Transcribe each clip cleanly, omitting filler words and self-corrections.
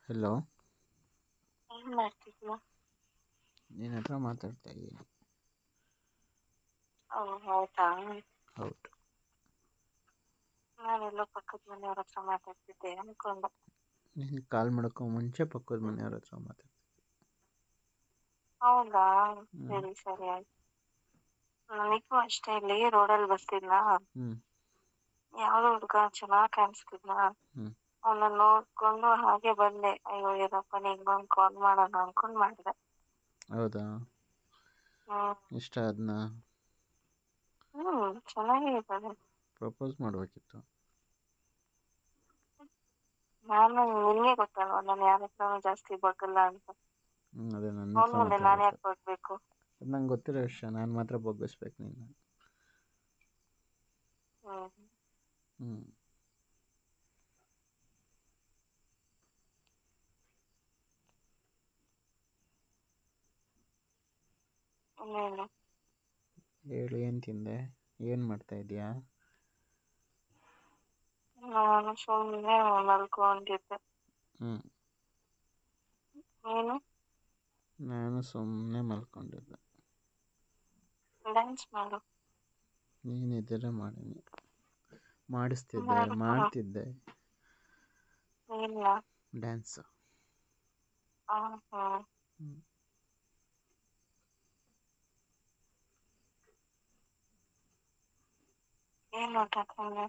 Hello. ಏನ್ ಮಾಡ್ತಿದ್ಯಾ? ನಿನ್ನ ಹತ್ರ ಮಾತಾಡ್ತಾ ಇದ್ದೀನಿ. ಓ ಹೌದಾ. ಹೌದು. ನಾನೆಲ್ಲೋ ಪಕ್ಕದ ಮನೆಯವ್ರ ಹತ್ರ ಮಾತಾಡ್ತಿದ್ದೆ ಅನ್ಕೊಂಡೆ. ನೀನು ಕಾಲ್ ಮಾಡೋಕ್ಕೂ ಮುಂಚೆ ಪಕ್ಕದ ಮನೆಯವ್ರ ಹತ್ರ ಮಾತಾಡ್ತೀನಿ. ಹೌದಾ, ಹ್ಞೂ ಸರಿ ಸರಿ ಆಯ್ತು. ನನಗೂ ಅಷ್ಟೇ, ಇಲ್ಲಿ ರೋಡಲ್ಲಿ ಬರ್ತಿದ್ನ, ಹ್ಞೂ ಯಾವ್ದೋ ಹುಡ್ಗ ಚೆನ್ನಾಗ್ ಕಾಣಿಸ್ತಿದ್ನ. ಹ್ಞೂ ಅವನ್ನ ನೋಡ್ಕೊಂಡು ಹಾಗೆ ಬಂದೆ. ಅಯ್ಯೋ ಏನಪ್ಪ ನಿಂಗೊಂದು ಕಾಲ್ ಮಾಡೋಣ ಅನ್ಕೊಂಡ್ ಮಾಡಿದೆ. ಹೌದಾ, ಹ್ಮ್ ಇಷ್ಟ ಅದನ್ನ ಚೆನ್ನಾಗೇ ಇದ್ದಾನೆ. ಪ್ರಪೋಸ್ ಮಾಡಬೇಕಿತ್ತು. ನಾನು ನಿನ್ಗೆ ಗೊತ್ತಲ್ವ, ನಾನು ಯಾರ ಹತ್ರನೂ ಜಾಸ್ತಿ ಬಗ್ಗಲ್ಲ ಅಂತ. ಅದೇ ನನ್ನ ಅವನ್ ಹತ್ರ ಮುಂದೆ ಮಾತ್ರ ನಾನು ಗೊತ್ತು. ಯಾಕೆ ಬಗ್ಬೇಕು? ಅದು ನಂಗೆ ಗೊತ್ತಿರೋ ವಿಷಯ, ನಾನು ಮಾತ್ರ ಬಗ್ಗಿಸ್ಬೇಕು ನೀನು. ಹ್ಮ್ ಹ್ಞೂ ಇನ್ನೇನು? ಹೇಳು, ಏನು ತಿಂದೆ, ಏನು ಮಾಡ್ತಾಯಿದ್ಯಾ? ನಾನು ಸುಮ್ಮನೆ ಮಲ್ಕೊಂಡಿದ್ದೆ. ಹ್ಞೂ ನೀನು? ನಾನು ಸುಮ್ಮನೆ ಮಲ್ಕೊಂಡಿದ್ದೆ. ಡ್ಯಾನ್ಸ್ ಮಾಡು. ನೀನಿದ್ದರೆ ಮಾಡೀನಿ, ಮಾಡಿಸ್ತಿದ್ದೆ, ಮಾಡು. ಮಾಡ್ತಿದ್ದೆ ಇಲ್ಲ. ಡ್ಯಾನ್ಸು. ಹ್ಮ್ ಹ್ಞೂ ಏನ್ ಊಟ ತಿಂದೆ?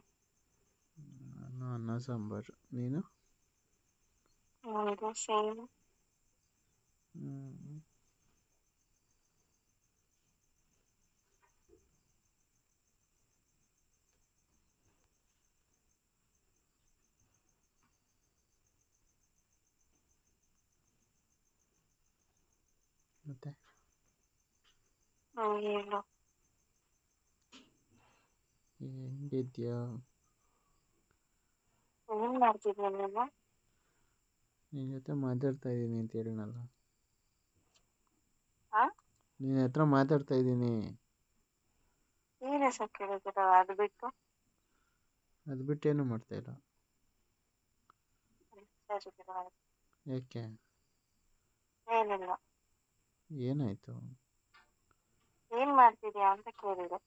ನಾನು ಅನ್ನ ಸಾಂಬಾರು. ನೀನು? ನಂದು ಸೇಮ್. ಹ್ಞೂ ಮತ್ತೆ ಏನು? ಹೆಂಗಿದ್ಯಾ? ಏನ್ ಮಾಡ್ತಿದ್ಯ ನೀನು? ನಿನ್ನ ಜೊತೆ ಮಾತಾಡ್ತಾ ಇದ್ದೀನಿ ಅಂತ ಹೇಳಿನಲ್ಲ. ಹಾ, ನಿನ್ನ ಹತ್ರ ಮಾತಾಡ್ತಾ ಇದ್ದೀನಿ. ನೀನ್ ಹೆಸರು ಕೇಳಿದ್ದೀರ, ಅದು ಬಿಟ್ಟು? ಅದು ಬಿಟ್ಟು ಏನೂ ಮಾಡ್ತಾಯಿಲ್ಲ. ಸರಿ ಬಿಡು ಆಯ್ತು. ಯಾಕೆ? ಏನಿಲ್ಲ. ಏನಾಯಿತು? ಏನ್ ಮಾಡ್ತಿದ್ಯಾ ಅಂತ ಕೇಳಿದೆ.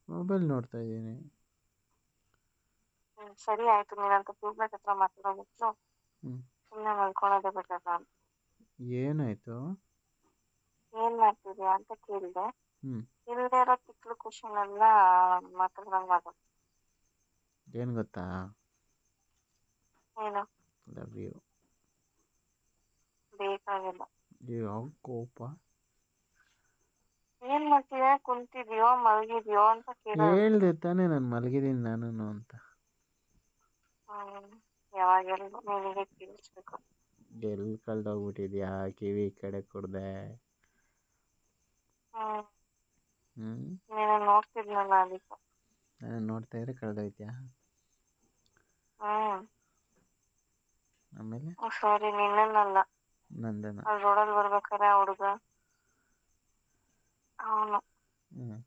ಮೊಬೈಲ್ ನೋಡ್ತಾ ಇದ್ದೀನಿ. ಸರಿ ಆಯ್ತು, ನೀನಂತ ಟ್ಯೂಬ್ಲೈಟ್ ಹತ್ರ ಮಾತಾಡೋದಿತ್ತು. ಹ್ಞೂ ಸುಮ್ಮನೆ ಮಲ್ಕೊಳೋದೇ ಬೆಟರ್ ನಾನು. ಏನಾಯಿತು? ಏನ್ ಮಾಡ್ತಿದ್ಯಾ ಅಂತ ಕೇಳಿದೆ. ಹ್ಞೂ ಇಲ್ದೇ ಇರೋ ತಿಕ್ಲು ಕ್ವಶನ್ ಎಲ್ಲ ಮಾತಾಡ್ದಂಗ್ ಮಾತಾಡು. ಏನು ಗೊತ್ತಾ? ಏನು? Love you. ಬೇಕಾಗಿಲ್ಲ. ಯಾವ ಕೋಪ? ಏನ್ ಮಾಡ್ತಿದ್ಯಾ, ಕುಂತಿದ್ಯೋ ಮಲಗಿದ್ಯೋ ಅಂತ ಕೇಳೋದು. ಹೇಳ್ದೆ ತಾನೇ ನಾನು ಮಲಗಿದ್ದೀನಿ ನಾನು ಅಂತ. ಯಾವಾಗ ಹೇಳಿದ್ರು ನಿನಗೆ ಕೇಳಿಸ್ಬೇಕು. ಎಲ್ಲಿ ಕಳ್ದೋಗ್ಬಿಟ್ಟಿದ್ಯಾ, ಕಿವಿ ಕಡೆ ಕೊಡದೆ. ಹ್ಮ್ ಹ್ಞೂ ನೀನು ನೋಡ್ತಿದ್ನಲ್ಲ ಅದಕ್ಕೆ. ನಾನು ನೋಡ್ತಾ ಇದ್ರೆ ಕಳೆದೋಯ್ತ್ಯಾ? ಹ್ಮ್ ಆಮೇಲೆ ಸಾರಿ, ನಿನ್ನನ್ನಲ್ಲ. ನಂದನ. ಅಲ್ಲಿ ರೋಡಲ್ಲಿ ಬರ್ಬೇಕಾರೆ ಆ ಹುಡುಗ, ಅವನು. ಹ್ಞೂ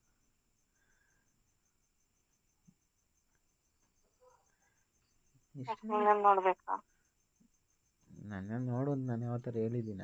ಇಷ್ಟ ನಿನ್ನನ್ನು ನೋಡ್ಬೇಕಾ? ನನ್ನ ನೋಡೋದು ನಾನು ಯಾವತ್ತಾರು ಹೇಳಿದ್ದೀನ?